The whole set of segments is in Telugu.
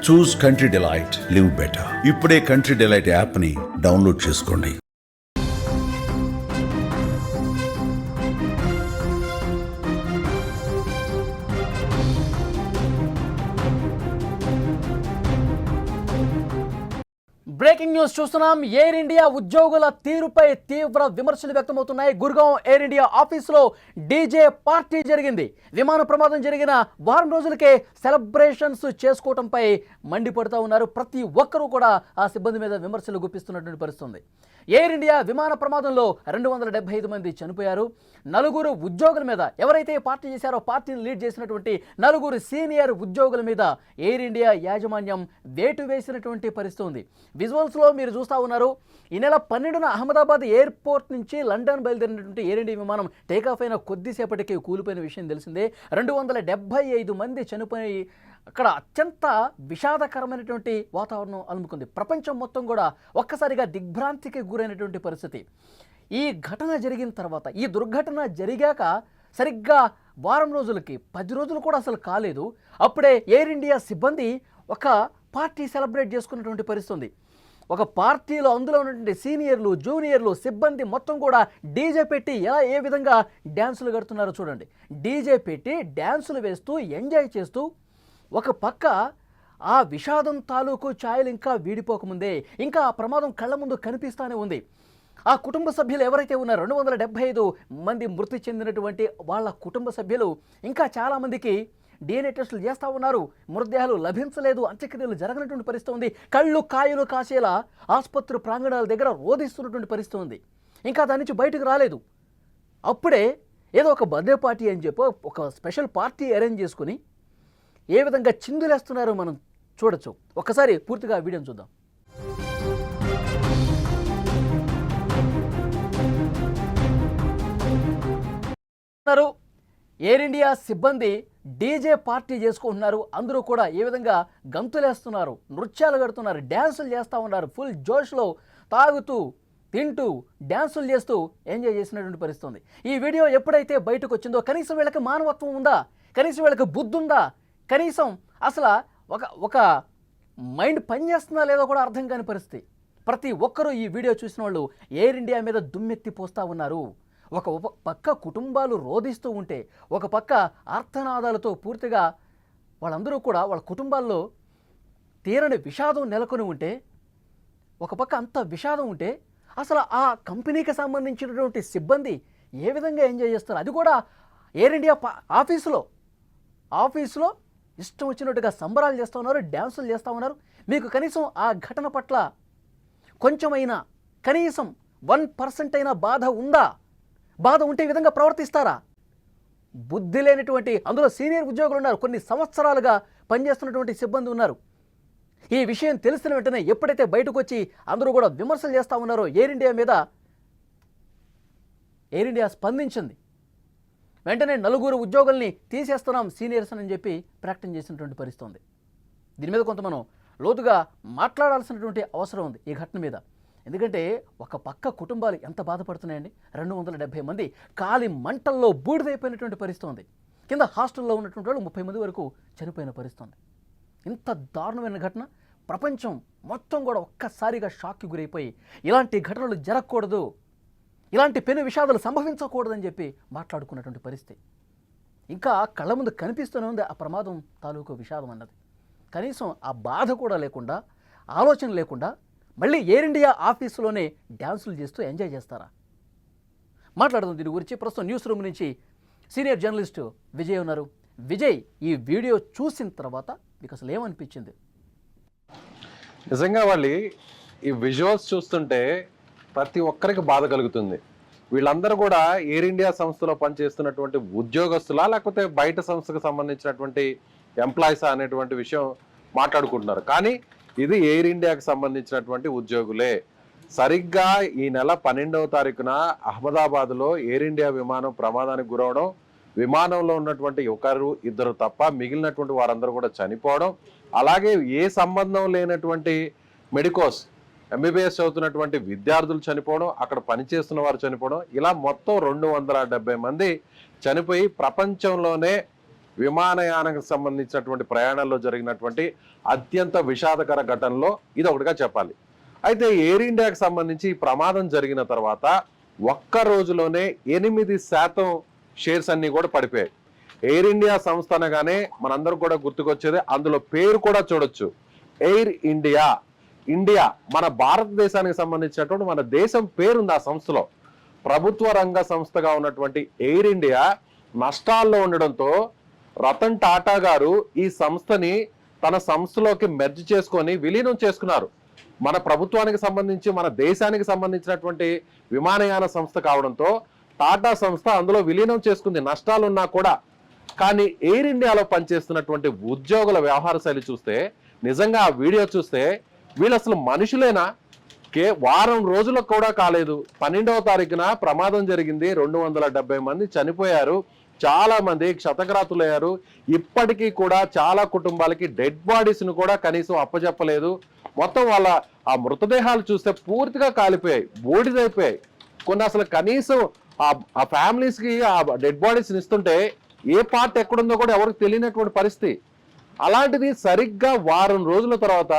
చూస్ కంట్రీ డిలైట్, లివ్ బెటర్. ఇప్పుడే కంట్రీ డిలైట్ యాప్ని డౌన్లోడ్ చేసుకోండి. బ్రేకింగ్ న్యూస్ చూస్తున్నాం. ఎయిర్ ఇండియా ఉద్యోగుల తీరుపై తీవ్ర విమర్శలు వ్యక్తమవుతున్నాయి. గుర్గావ్ ఎయిర్ ఇండియా ఆఫీసులో డీజే పార్టీ జరిగింది. విమాన ప్రమాదం జరిగిన వారం రోజులకే సెలబ్రేషన్స్ చేసుకోవడంపై మండిపడుతూ ఉన్నారు. ప్రతి ఒక్కరూ కూడా ఆ సిబ్బంది మీద విమర్శలు గుప్పిస్తున్నటువంటి పరిస్థితుంది. ఎయిర్ ఇండియా విమాన ప్రమాదంలో 275 మంది చనిపోయారు. 4 ఉద్యోగుల మీద, ఎవరైతే పార్టీ చేశారో పార్టీని లీడ్ చేసినటువంటి 4 సీనియర్ ఉద్యోగుల మీద ఎయిర్ ఇండియా యాజమాన్యం వేటు వేసినటువంటి పరిస్థితి ఉంది. విజువల్స్లో మీరు చూస్తూ ఉన్నారు. ఈ నెల 12న అహ్మదాబాద్ ఎయిర్పోర్ట్ నుంచి లండన్ బయలుదేరినటువంటి ఎయిర్ ఇండియా విమానం టేకాఫ్ అయిన కొద్దిసేపటికి కూలిపోయిన విషయం తెలిసిందే. 275 మంది చనిపోయి అక్కడ అత్యంత విషాదకరమైనటువంటి వాతావరణం అలుముకుంది. ప్రపంచం మొత్తం కూడా ఒక్కసారిగా దిగ్భ్రాంతికి గురైనటువంటి పరిస్థితి. ఈ ఘటన జరిగిన తర్వాత, ఈ దుర్ఘటన జరిగాక సరిగ్గా వారం రోజులకి 10 రోజులు కూడా అసలు కాలేదు, అప్పుడే ఎయిర్ ఇండియా సిబ్బంది ఒక పార్టీ సెలబ్రేట్ చేసుకున్నటువంటి పరిస్థితి. ఒక పార్టీలో అందులో ఉన్నటువంటి సీనియర్లు, జూనియర్లు, సిబ్బంది మొత్తం కూడా డీజే పెట్టి ఏ విధంగా డ్యాన్సులు కడుతున్నారో చూడండి. డీజే పెట్టి డ్యాన్సులు వేస్తూ ఎంజాయ్ చేస్తూ ఒక పక్క ఆ విషాదం తాలూకు ఛాయలు ఇంకా వీడిపోకముందే ఇంకా ఆ ప్రమాదం కళ్ళ ముందు కనిపిస్తూనే ఉంది. ఆ కుటుంబ సభ్యులు ఎవరైతే ఉన్నారో 275 మంది మృతి చెందినటువంటి వాళ్ళ కుటుంబ సభ్యులు ఇంకా చాలామందికి DNA టెస్టులు చేస్తూ ఉన్నారు. మృతదేహాలు లభించలేదు, అంత్యక్రియలు జరగనటువంటి పరిస్థితి ఉంది. కళ్ళు కాయలు కాసేలా ఆసుపత్రి ప్రాంగణాల దగ్గర రోధిస్తున్నటువంటి పరిస్థితి ఉంది. ఇంకా దాని నుంచి బయటకు రాలేదు. అప్పుడే ఏదో ఒక బర్త్డే పార్టీ అని చెప్పి ఒక స్పెషల్ పార్టీ అరేంజ్ చేసుకుని ఏ విధంగా చిందులేస్తున్నారో మనం చూడొచ్చు. ఒక్కసారి పూర్తిగా వీడియోని చూద్దాం. ఎయిర్ ఇండియా సిబ్బంది డీజే పార్టీ చేసుకుంటున్నారు. అందరూ కూడా ఏ విధంగా గంతులేస్తున్నారు, నృత్యాలు కడుతున్నారు, డ్యాన్సులు చేస్తూ ఉన్నారు. ఫుల్ జోష్లో తాగుతూ తింటూ డ్యాన్సులు చేస్తూ ఎంజాయ్ చేసినటువంటి పరిస్థితి. ఈ వీడియో ఎప్పుడైతే బయటకు వచ్చిందో కనీసం వీళ్ళకి మానవత్వం ఉందా, కనీసం వీళ్ళకి బుద్ధి ఉందా, కనీసం అసలు ఒక మైండ్ పనిచేస్తుందా లేదో కూడా అర్థం కాని పరిస్థితి. ప్రతి ఒక్కరూ ఈ వీడియో చూసిన వాళ్ళు ఎయిర్ ఇండియా మీద దుమ్మెత్తి పోస్తూ ఉన్నారు. ఒక పక్క కుటుంబాలు రోధిస్తూ ఉంటే, ఒక పక్క ఆర్తనాదాలతో పూర్తిగా వాళ్ళందరూ కూడా వాళ్ళ కుటుంబాల్లో తీరని విషాదం నెలకొని ఉంటే, ఒక పక్క అంత విషాదం ఉంటే అసలు ఆ కంపెనీకి సంబంధించినటువంటి సిబ్బంది ఏ విధంగా ఎంజాయ్ చేస్తారు? అది కూడా ఎయిర్ ఇండియా ఆఫీసులో ఇష్టం వచ్చినట్టుగా సంబరాలు చేస్తూ ఉన్నారు, డ్యాన్సులు చేస్తూ ఉన్నారు. మీకు కనీసం ఆ ఘటన పట్ల కొంచెమైనా, కనీసం 1% అయినా బాధ ఉందా? బాధ ఉంటే ఈ విధంగా ప్రవర్తిస్తారా? బుద్ధి లేనటువంటి, అందులో సీనియర్ ఉద్యోగులు ఉన్నారు, కొన్ని సంవత్సరాలుగా పనిచేస్తున్నటువంటి సిబ్బంది ఉన్నారు. ఈ విషయం తెలిసిన వెంటనే ఎప్పుడైతే బయటకు వచ్చి అందరూ కూడా విమర్శలు చేస్తూ ఉన్నారో ఎయిర్ ఇండియా మీద, ఎయిర్ ఇండియా స్పందించింది. వెంటనే 4 ఉద్యోగుల్ని తీసేస్తున్నాం సీనియర్స్ అని చెప్పి ప్రకటన చేసినటువంటి పరిస్థితి ఉంది. దీని మీద కొంత మనం లోతుగా మాట్లాడాల్సినటువంటి అవసరం ఉంది ఈ ఘటన మీద. ఎందుకంటే ఒక పక్క కుటుంబాలు ఎంత బాధపడుతున్నాయండి. 270 మంది కాలి మంటల్లో బూడిదైపోయినటువంటి పరిస్థితి ఉంది. కింద హాస్టల్లో ఉన్నటువంటి వాళ్ళు 30 మంది వరకు చనిపోయిన పరిస్థితి ఉంది. ఇంత దారుణమైన ఘటన ప్రపంచం మొత్తం కూడా ఒక్కసారిగా షాక్కి గురైపోయి ఇలాంటి ఘటనలు జరగకూడదు, ఇలాంటి పెను విషాదాలు సంభవించకూడదని చెప్పి మాట్లాడుకున్నటువంటి పరిస్థితి. ఇంకా కళ్ళ ముందు కనిపిస్తూనే ఉంది ఆ ప్రమాదం తాలూకు విషాదం అన్నది. కనీసం ఆ బాధ కూడా లేకుండా, ఆలోచన లేకుండా మళ్ళీ ఎయిర్ ఇండియా ఆఫీసులోనే డ్యాన్సులు చేస్తూ ఎంజాయ్ చేస్తారా? మాట్లాడదాం దీని గురించి. ప్రస్తుతం న్యూస్ రూమ్ నుంచి సీనియర్ జర్నలిస్టు విజయ్ ఉన్నారు. విజయ్, ఈ వీడియో చూసిన తర్వాత మీకు అసలు ఏమనిపించింది? నిజంగా వాళ్ళు ఈ విజువల్స్ చూస్తుంటే ప్రతి ఒక్కరికి బాధ కలుగుతుంది. వీళ్ళందరూ కూడా ఎయిర్ ఇండియా సంస్థలో పనిచేస్తున్నటువంటి ఉద్యోగస్తులా, లేకపోతే బయట సంస్థకు సంబంధించినటువంటి ఎంప్లాయీసా అనేటువంటి విషయం మాట్లాడుకుంటున్నారు. కానీ ఇది ఎయిర్ ఇండియాకి సంబంధించినటువంటి ఉద్యోగులే. సరిగ్గా ఈ నెల 12వ తారీఖున అహ్మదాబాద్లో ఎయిర్ ఇండియా విమానం ప్రమాదానికి గురవడం, విమానంలో ఉన్నటువంటి 1-2 తప్ప మిగిలినటువంటి వారందరూ కూడా చనిపోవడం, అలాగే ఏ సంబంధం లేనటువంటి మెడికోస్ MBBS చదువుతున్నటువంటి విద్యార్థులు చనిపోవడం, అక్కడ పనిచేస్తున్న వారు చనిపోవడం, ఇలా మొత్తం 270 మంది చనిపోయి ప్రపంచంలోనే విమానయానానికి సంబంధించినటువంటి ప్రయాణాల్లో జరిగినటువంటి అత్యంత విషాదకర ఘటనలో ఇది ఒకటిగా చెప్పాలి. అయితే ఎయిర్ ఇండియాకి సంబంధించి ఈ ప్రమాదం జరిగిన తర్వాత ఒక్క రోజులోనే 8% షేర్స్ అన్ని కూడా పడిపోయాయి. ఎయిర్ ఇండియా సంస్థ అనగానే మనందరూ కూడా గుర్తుకొచ్చేది, అందులో పేరు కూడా చూడొచ్చు, ఎయిర్ ఇండియా. ఇండియా మన భారతదేశానికి సంబంధించినటువంటి మన దేశం పేరుంది ఆ సంస్థలో. ప్రభుత్వ రంగ సంస్థగా ఉన్నటువంటి ఎయిర్ ఇండియా నష్టాల్లో ఉండడంతో రతన్ టాటా గారు ఈ సంస్థని తన సంస్థలోకి మెర్జ్ చేసుకొని విలీనం చేసుకున్నారు. మన ప్రభుత్వానికి సంబంధించి మన దేశానికి సంబంధించినటువంటి విమానయాన సంస్థ కావడంతో టాటా సంస్థ అందులో విలీనం చేసుకుంది, నష్టాలున్నా కూడా. కానీ ఎయిర్ ఇండియాలో పనిచేస్తున్నటువంటి ఉద్యోగుల వ్యవహార శైలి చూస్తే, నిజంగా ఆ వీడియో చూస్తే వీళ్ళు అసలు మనుషులేనా? వారం రోజులకు కూడా కాలేదు, 12వ తారీఖున ప్రమాదం జరిగింది, 270 మంది చనిపోయారు, చాలా మంది క్షతగాత్రులయ్యారు. ఇప్పటికీ కూడా చాలా కుటుంబాలకి డెడ్ బాడీస్ ను కూడా కనీసం అప్పచెప్పలేదు. మొత్తం వాళ్ళ ఆ మృతదేహాలు చూస్తే పూర్తిగా కాలిపోయాయి, బూడిదైపోయాయి. కొన్ని అసలు కనీసం ఆ ఫ్యామిలీస్ కి ఆ డెడ్ బాడీస్ ఇస్తుంటే ఏ పార్ట్ ఎక్కడుందో కూడా ఎవరికి తెలియనటువంటి పరిస్థితి. అలాంటిది సరిగ్గా వారం రోజుల తర్వాత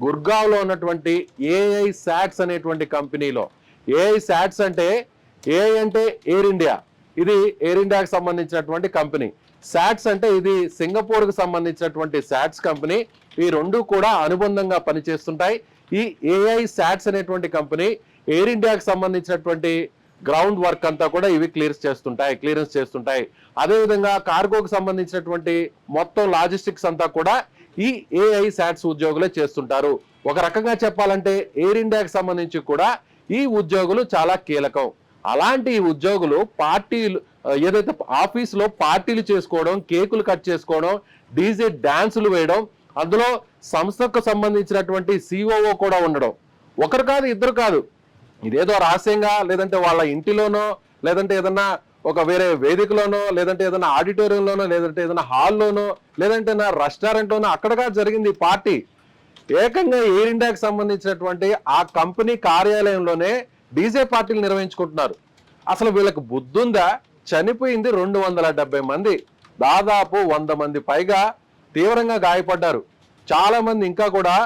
గుర్గావ్లో ఉన్నటువంటి ఏఐ శాట్స్ అనేటువంటి కంపెనీలో, ఏఐ శాట్స్ అంటే ఏఐ అంటే ఎయిర్ ఇండియా, ఇది ఎయిర్ ఇండియాకి సంబంధించినటువంటి కంపెనీ. శాట్స్ అంటే ఇది సింగపూర్కి సంబంధించినటువంటి శాట్స్ కంపెనీ. ఈ రెండు కూడా అనుబంధంగా పనిచేస్తుంటాయి. ఈ ఏఐ శాట్స్ అనేటువంటి కంపెనీ ఎయిర్ ఇండియాకి సంబంధించినటువంటి గ్రౌండ్ వర్క్ అంతా కూడా ఇవి క్లియరెన్స్ చేస్తుంటాయి. అదేవిధంగా కార్గోకి సంబంధించినటువంటి మొత్తం లాజిస్టిక్స్ అంతా కూడా ఈ ఏఐ శాట్స్ ఉద్యోగులే చేస్తుంటారు. ఒక రకంగా చెప్పాలంటే ఎయిర్ ఇండియాకి సంబంధించి కూడా ఈ ఉద్యోగులు చాలా కీలకం. అలాంటి ఈ ఉద్యోగులు పార్టీలు ఏదైతే ఆఫీసులో పార్టీలు చేసుకోవడం, కేకులు కట్ చేసుకోవడం, డీజే డాన్సులు వేయడం, అందులో సంస్థకు సంబంధించినటువంటి సిఓఓ కూడా ఉండడం, ఒకరు కాదు ఇద్దరు కాదు, ఇదేదో రహస్యంగా లేదంటే వాళ్ళ ఇంటిలోనో లేదంటే ఏదన్నా ఒక వేరే వేదికలోనో లేదంటే ఏదైనా ఆడిటోరియంలోనో లేదంటే ఏదైనా హాల్లోనో లేదంటే నా రెస్టారెంట్లోనో అక్కడగా జరిగింది పార్టీ. ఏకంగా ఎయిర్ ఇండియాకి సంబంధించినటువంటి ఆ కంపెనీ కార్యాలయంలోనే డీజే పార్టీలు నిర్వహించుకుంటున్నారు. అసలు వీళ్ళకి బుద్ధుందా? చనిపోయింది 270 మంది, దాదాపు 100 మంది పైగా తీవ్రంగా గాయపడ్డారు. చాలా మంది ఇంకా కూడా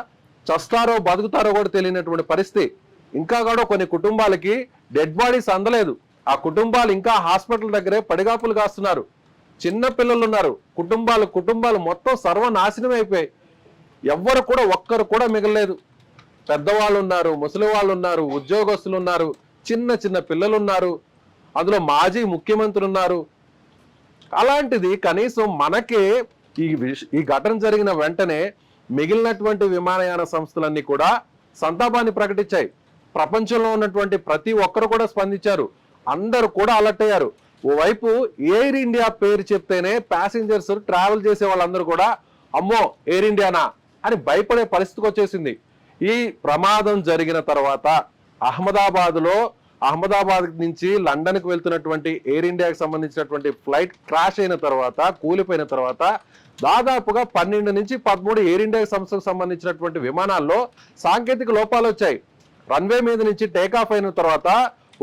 చస్తారో బతుకుతారో కూడా తెలియనటువంటి పరిస్థితి. ఇంకా కూడా కొన్ని కుటుంబాలకి డెడ్ బాడీస్ అందలేదు. ఆ కుటుంబాలు ఇంకా హాస్పిటల్ దగ్గరే పడిగాపులు కాస్తున్నారు. చిన్న పిల్లలు ఉన్నారు, కుటుంబాలు మొత్తం సర్వనాశనం అయిపోయాయి. ఎవ్వరు కూడా ఒక్కరు కూడా మిగలలేదు. పెద్దవాళ్ళు ఉన్నారు, ముసలి వాళ్ళు ఉన్నారు, ఉద్యోగస్తులు ఉన్నారు, చిన్న పిల్లలు ఉన్నారు, అందులో మాజీ ముఖ్యమంత్రులు ఉన్నారు. అలాంటిది కనీసం మనకే ఈ ఘటన జరిగిన వెంటనే మిగిలినటువంటి విమానయాన సంస్థలన్నీ కూడా సంతాపాన్ని ప్రకటించాయి. ప్రపంచంలో ఉన్నటువంటి ప్రతి ఒక్కరు కూడా స్పందించారు, అందరూ కూడా అలర్ట్ అయ్యారు. ఓవైపు ఎయిర్ ఇండియా పేరు చెప్తేనే ప్యాసింజర్స్ ట్రావెల్ చేసే వాళ్ళందరూ కూడా అమ్మో ఎయిర్ ఇండియానా అని భయపడే పరిస్థితికి వచ్చేసింది. ఈ ప్రమాదం జరిగిన తర్వాత అహ్మదాబాద్ నుంచి లండన్కి వెళ్తున్నటువంటి ఎయిర్ ఇండియాకి సంబంధించినటువంటి ఫ్లైట్ క్రాష్ అయిన తర్వాత, కూలిపోయిన తర్వాత దాదాపుగా 12 నుంచి 13 ఎయిర్ ఇండియా సంస్థకు సంబంధించినటువంటి విమానాల్లో సాంకేతిక లోపాలు వచ్చాయి. రన్వే మీద నుంచి టేకాఫ్ అయిన తర్వాత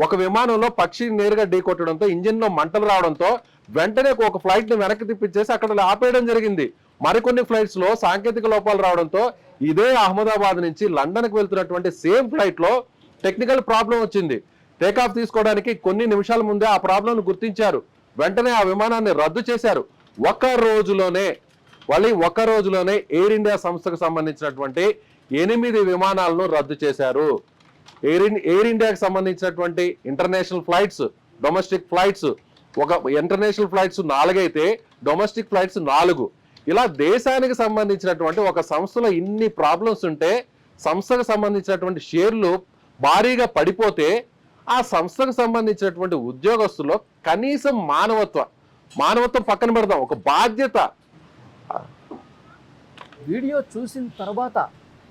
ఒక విమానంలో పక్షి నేరుగా ఢీకొట్టడంతో ఇంజిన్ లో మంటలు రావడంతో వెంటనే ఒక ఫ్లైట్ ని వెనక్కి తిప్పించేసి అక్కడ ఆపేయడం జరిగింది. మరికొన్ని ఫ్లైట్స్ లో సాంకేతిక లోపాలు రావడంతో ఇదే అహ్మదాబాద్ నుంచి లండన్ కు వెళ్తున్నటువంటి సేమ్ ఫ్లైట్ లో టెక్నికల్ ప్రాబ్లం వచ్చింది. టేకాఫ్ తీసుకోవడానికి కొన్ని నిమిషాల ముందే ఆ ప్రాబ్లం గుర్తించారు. వెంటనే ఆ విమానాన్ని రద్దు చేశారు. ఒక రోజులోనే ఎయిర్ ఇండియా సంస్థకు సంబంధించినటువంటి 8 విమానాలను రద్దు చేశారు. ఎయిర్ ఇండియాకి సంబంధించినటువంటి international flights, domestic flights, international flights 4 అయితే డొమెస్టిక్ ఫ్లైట్స్ 4. ఇలా దేశానికి సంబంధించినటువంటి ఒక సంస్థలో ఇన్ని ప్రాబ్లమ్స్ ఉంటే, సంస్థకు సంబంధించినటువంటి షేర్లు భారీగా పడిపోతే, ఆ సంస్థకు సంబంధించినటువంటి ఉద్యోగస్తుల్లో కనీసం మానవత్వం పక్కన పెడదాం, ఒక బాధ్యత. వీడియో చూసిన తర్వాత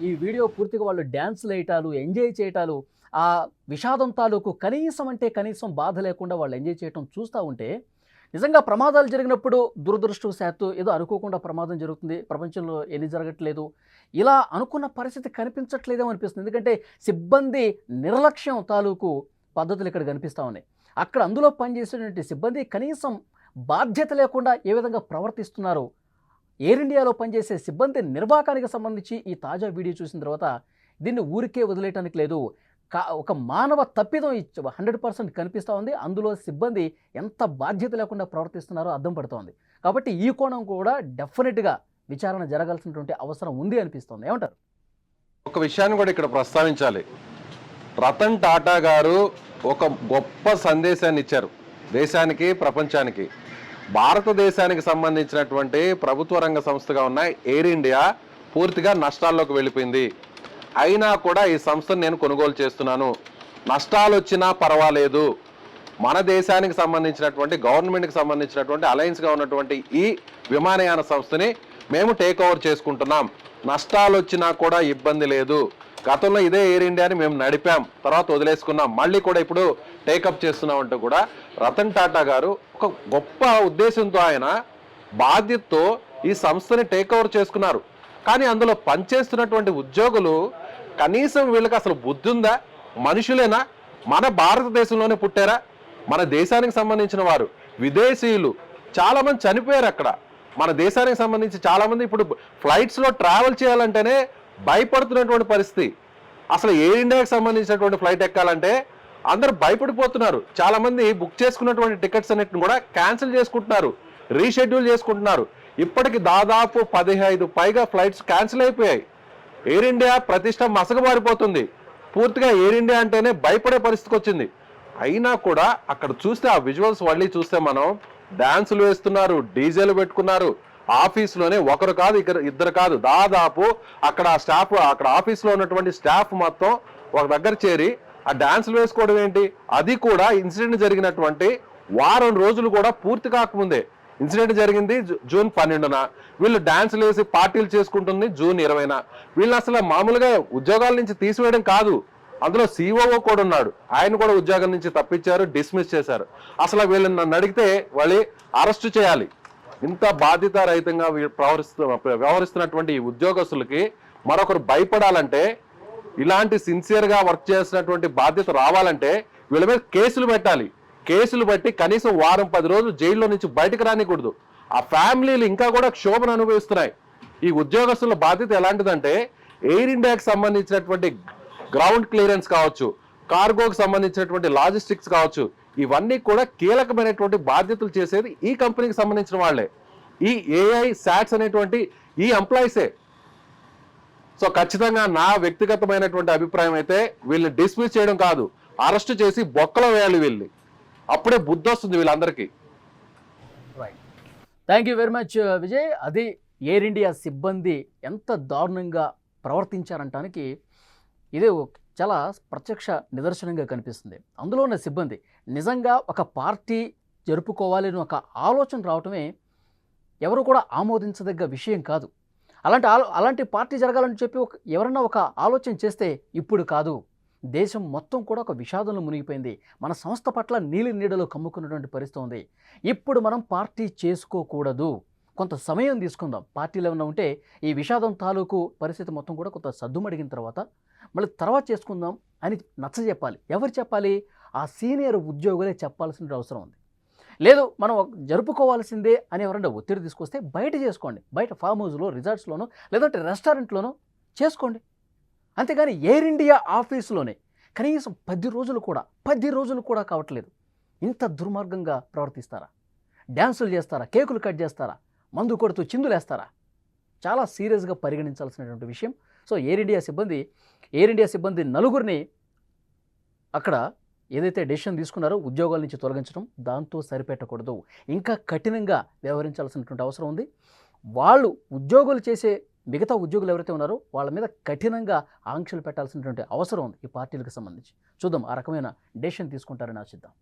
ఈ వీడియో పూర్తిగా వాళ్ళు డ్యాన్సులు వేయటాలు, ఎంజాయ్ చేయటాలు, ఆ విషాదం తాలూకు కనీసం బాధ లేకుండా వాళ్ళు ఎంజాయ్ చేయటం చూస్తూ ఉంటే నిజంగా ప్రమాదాలు జరిగినప్పుడు దురదృష్టవశాత్తు ఏదో అనుకోకుండా ప్రమాదం జరుగుతుంది, ప్రపంచంలో ఎన్ని జరగట్లేదు, ఇలా అనుకున్న పరిస్థితి కనిపించట్లేదేమో అనిపిస్తుంది. ఎందుకంటే సిబ్బంది నిర్లక్ష్యం తాలూకు పద్ధతులు ఇక్కడ కనిపిస్తూ ఉన్నాయి. అక్కడ అందులో పనిచేసేటువంటి సిబ్బంది కనీసం బాధ్యత లేకుండా ఏ విధంగా ప్రవర్తిస్తున్నారో ఎయిర్ ఇండియాలో పనిచేసే సిబ్బంది నిర్వాకానికి సంబంధించి ఈ తాజా వీడియో చూసిన తర్వాత దీన్ని ఊరికే వదిలేయటానికి లేదు. ఒక మానవ తప్పిదం 100% కనిపిస్తూ ఉంది. అందులో సిబ్బంది ఎంత బాధ్యత లేకుండా ప్రవర్తిస్తున్నారో అర్థం పడుతోంది. కాబట్టి ఈ కోణం కూడా డెఫినెట్గా విచారణ జరగాల్సినటువంటి అవసరం ఉంది అనిపిస్తోంది. ఏమంటారు? ఒక విషయాన్ని కూడా ఇక్కడ ప్రస్తావించాలి. రతన్ టాటా గారు ఒక గొప్ప సందేశాన్ని ఇచ్చారు దేశానికి, ప్రపంచానికి. భారతదేశానికి సంబంధించినటువంటి ప్రభుత్వ రంగ సంస్థగా ఉన్న ఎయిర్ ఇండియా పూర్తిగా నష్టాల్లోకి వెళ్ళిపోయింది. అయినా కూడా ఈ సంస్థను నేను కొనుగోలు చేస్తున్నాను, నష్టాలు వచ్చినా పర్వాలేదు, మన దేశానికి సంబంధించినటువంటి గవర్నమెంట్కి సంబంధించినటువంటి అలయన్స్గా ఉన్నటువంటి ఈ విమానయాన సంస్థని మేము టేక్ ఓవర్ చేసుకుంటున్నాం, నష్టాలు వచ్చినా కూడా ఇబ్బంది లేదు. గతంలో ఇదే ఎయిర్ ఇండియాని మేము నడిపాం, తర్వాత వదిలేసుకున్నాం, మళ్ళీ కూడా ఇప్పుడు టేకప్ చేస్తున్నాం అంటూ కూడా రతన్ టాటా గారు ఒక గొప్ప ఉద్దేశంతో ఆయన బాధ్యతతో ఈ సంస్థని టేక్ ఓవర్ చేసుకున్నారు. కానీ అందులో పనిచేస్తున్నటువంటి ఉద్యోగులు కనీసం వీళ్ళకి అసలు బుద్ధి ఉందా? మనుషులేనా? మన భారతదేశంలోనే పుట్టారా? మన దేశానికి సంబంధించిన వారు, విదేశీయులు చాలా మంది చనిపోయారు అక్కడ. మన దేశానికి సంబంధించి చాలా మంది ఇప్పుడు ఫ్లైట్స్లో ట్రావెల్ చేయాలంటేనే భయపడుతున్నటువంటి పరిస్థితి. అసలు ఎయిర్ ఇండియాకి సంబంధించినటువంటి ఫ్లైట్ ఎక్కాలంటే అందరూ భయపడిపోతున్నారు. చాలా మంది బుక్ చేసుకున్నటువంటి టికెట్స్ అన్నిటిని కూడా క్యాన్సిల్ చేసుకుంటున్నారు, రీషెడ్యూల్ చేసుకుంటున్నారు. ఇప్పటికి దాదాపు 15 పైగా ఫ్లైట్స్ క్యాన్సిల్ అయిపోయాయి. ఎయిర్ ఇండియా ప్రతిష్ట మసకబారిపోతుంది. పూర్తిగా ఎయిర్ ఇండియా అంటేనే భయపడే పరిస్థితికి వచ్చింది. అయినా కూడా అక్కడ చూస్తే ఆ విజువల్స్ మళ్ళీ చూస్తే మనం డాన్సులు వేస్తున్నారు, డీజేలు పెట్టుకున్నారు. ఆఫీస్లోనే ఒకరు కాదు, ఇద్దరు కాదు, దాదాపు అక్కడ స్టాఫ్, అక్కడ ఆఫీస్లో ఉన్నటువంటి స్టాఫ్ మొత్తం ఒక దగ్గర చేరి ఆ డాన్సులు వేసుకోవడం ఏంటి? అది కూడా ఇన్సిడెంట్ జరిగినటువంటి వారం రోజులు కూడా పూర్తి కాకముందే. ఇన్సిడెంట్ జరిగింది జూన్ 12న, వీళ్ళు డాన్సులు వేసి పార్టీలు చేసుకుంటుంది జూన్ 20న. వీళ్ళు అసలు మామూలుగా ఉద్యోగాల నుంచి తీసివేయడం కాదు, అందులో సిఓఓ కూడా ఉన్నాడు, ఆయన కూడా ఉద్యోగం నుంచి తప్పించారు, డిస్మిస్ చేశారు. అసలు వీళ్ళని నన్ను అడిగితే వాళ్ళు అరెస్ట్ చేయాలి. ఇంత బాధ్యతారహితంగా వ్యవహరిస్తున్నటువంటి ఈ ఉద్యోగస్తులకి మరొకరు భయపడాలంటే, ఇలాంటి సిన్సియర్గా వర్క్ చేసినటువంటి బాధ్యత రావాలంటే వీళ్ళ మీద కేసులు పెట్టాలి. కేసులు బట్టి కనీసం వారం 10 రోజులు జైల్లో నుంచి బయటకు రానికూడదు. ఆ ఫ్యామిలీలు ఇంకా కూడా క్షోభను అనుభవిస్తున్నాయి. ఈ ఉద్యోగస్తుల బాధ్యత ఎలాంటిదంటే, ఎయిర్ ఇండియాకి సంబంధించినటువంటి గ్రౌండ్ క్లియరెన్స్ కావచ్చు, కార్గోకి సంబంధించినటువంటి లాజిస్టిక్స్ కావచ్చు, ఇవన్నీ కూడా కీలకమైనటువంటి బాధ్యతలు చేసేది ఈ కంపెనీకి సంబంధించిన వాళ్ళే, ఈ ఏఐ శాట్స్ అనేటువంటి ఈ ఎంప్లాయీసే. సో ఖచ్చితంగా నా వ్యక్తిగతమైనటువంటి అభిప్రాయం అయితే వీళ్ళని డిస్మిస్ చేయడం కాదు, అరెస్ట్ చేసి బొక్కలో వేయాలి వీళ్ళని. అప్పుడే బుద్ధి వస్తుంది వీళ్ళందరికీ. Right, thank you very much Vijay. అది ఎయిర్ ఇండియా సిబ్బంది ఎంత దారుణంగా ప్రవర్తించారంటానికి ఇదే చాలా ప్రత్యక్ష నిదర్శనంగా కనిపిస్తుంది. అందులో ఉన్న సిబ్బంది నిజంగా ఒక పార్టీ జరుపుకోవాలని ఒక ఆలోచన రావటమే ఎవరు కూడా ఆమోదించదగ్గ విషయం కాదు. అలాంటి పార్టీ జరగాలని చెప్పి ఎవరన్నా ఒక ఆలోచన చేస్తే ఇప్పుడు కాదు, దేశం మొత్తం కూడా ఒక విషాదంలో మునిగిపోయింది. మన సంస్థ పట్ల నీలి నీడలో కమ్ముకున్నటువంటి పరిస్థితి ఉంది. ఇప్పుడు మనం పార్టీ చేసుకోకూడదు, కొంత సమయం తీసుకుందాం. పార్టీలు ఏమైనా ఉంటే ఈ విషాదం తాలూకు పరిస్థితి మొత్తం కూడా కొంత సద్దుమడిగిన తర్వాత మళ్ళీ తర్వాత చేసుకుందాం అని నచ్చజెప్పాలి. ఎవరు చెప్పాలి? ఆ సీనియర్ ఉద్యోగులే చెప్పాల్సిన అవసరం ఉంది. లేదు మనం జరుపుకోవాల్సిందే అని ఎవరైనా ఒత్తిడి తీసుకొస్తే బయట చేసుకోండి, బయట ఫామ్ హౌస్లో, రిసార్ట్స్లోనో లేదంటే రెస్టారెంట్లోనో చేసుకోండి. అంతేగాని ఎయిర్ ఇండియా ఆఫీసులోనే కనీసం 10 రోజులు కూడా కావట్లేదు. ఇంత దుర్మార్గంగా ప్రవర్తిస్తారా? డ్యాన్సులు చేస్తారా? కేకులు కట్ చేస్తారా? మందు కొడుతూ చిందులేస్తారా? చాలా సీరియస్గా పరిగణించాల్సినటువంటి విషయం. సో ఎయిర్ ఇండియా సిబ్బంది నలుగురిని అక్కడ ఏదైతే డెసిషన్ తీసుకున్నారో ఉద్యోగాల నుంచి తొలగించడం, దాంతో సరిపెట్టకూడదు, ఇంకా కఠినంగా వ్యవహరించాల్సినటువంటి అవసరం ఉంది. వాళ్ళు ఉద్యోగులు చేసే మిగతా ఉద్యోగులు ఎవరైతే ఉన్నారో వాళ్ళ మీద కఠినంగా ఆంక్షలు పెట్టాల్సినటువంటి అవసరం ఉంది ఈ పార్టీలకు సంబంధించి. చూద్దాం ఆ రకమైన డెసిషన్ తీసుకుంటారని ఆశిద్దాం.